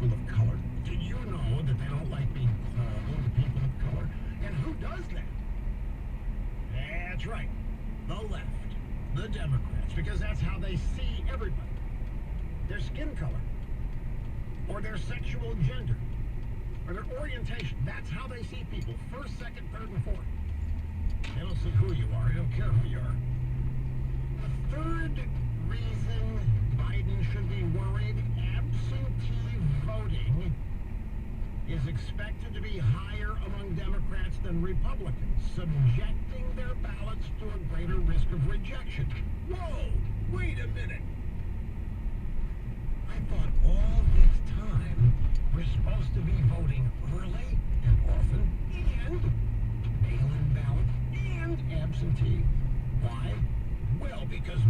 people of color. Did you know that they don't like being called people of color? And who does that? That's right. The left. The Democrats. Because that's how they see everybody. Their skin color. Or their sexual gender. Or their orientation. That's how they see people. First, second, third, and fourth. They don't see who you are. They don't care who you are. The third reason Biden should be worried, absentee voting is expected to be higher among Democrats than Republicans, subjecting their ballots to a greater risk of rejection. Whoa, wait a minute. I thought all this time we're supposed to be voting early and often and mail-in ballot and absentee. Why? Well, because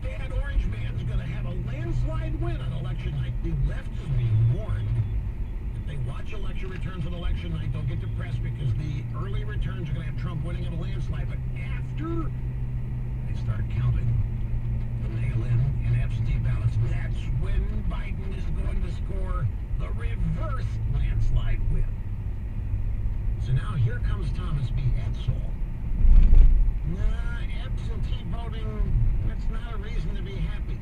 bad orange man's going to have a landslide win on election night. The left is being warned. If they watch election returns on election night, they'll get depressed because the early returns are going to have Trump winning in a landslide. But after they start counting the mail-in and absentee ballots, that's when Biden is going to score the reverse landslide win. So now here comes Thomas B. Edsall. Nah, absentee voting, that's not a reason to be happy.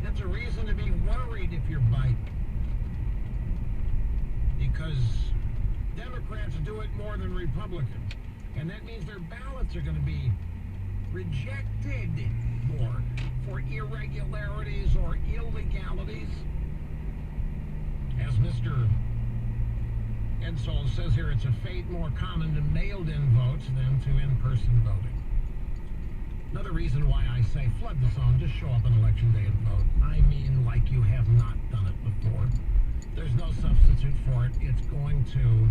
That's a reason to be worried if you're Biden. Because Democrats do it more than Republicans. And that means their ballots are going to be rejected more for irregularities or illegalities. As Mr. Edsall says here, it's a fate more common to mailed-in votes than to in-person voting. Another reason why I say flood the zone, just show up on election day and vote. I mean like you have not done it before. There's no substitute for it. It's going to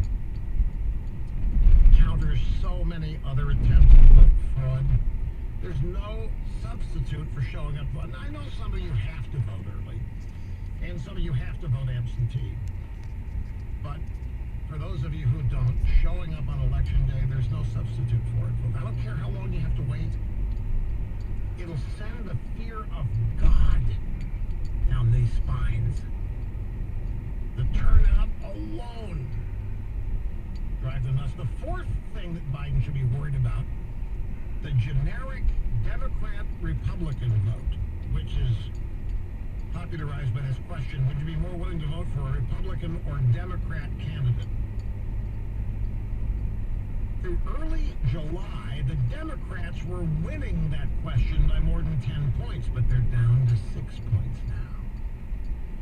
counter so many other attempts at vote fraud. There's no substitute for showing up. And I know some of you have to vote early, and some of you have to vote absentee. But for those of you who don't, showing up on election day, there's no substitute for it. I don't care how long you have to wait. It'll send the fear of God down these spines. The turnout alone drives them nuts. The fourth thing that Biden should be worried about, the generic Democrat-Republican vote, which is popularized by this question: would you be more willing to vote for a Republican or Democrat candidate? Through early July, the Democrats were winning that question by more than 10 points, but they're down to 6 points now.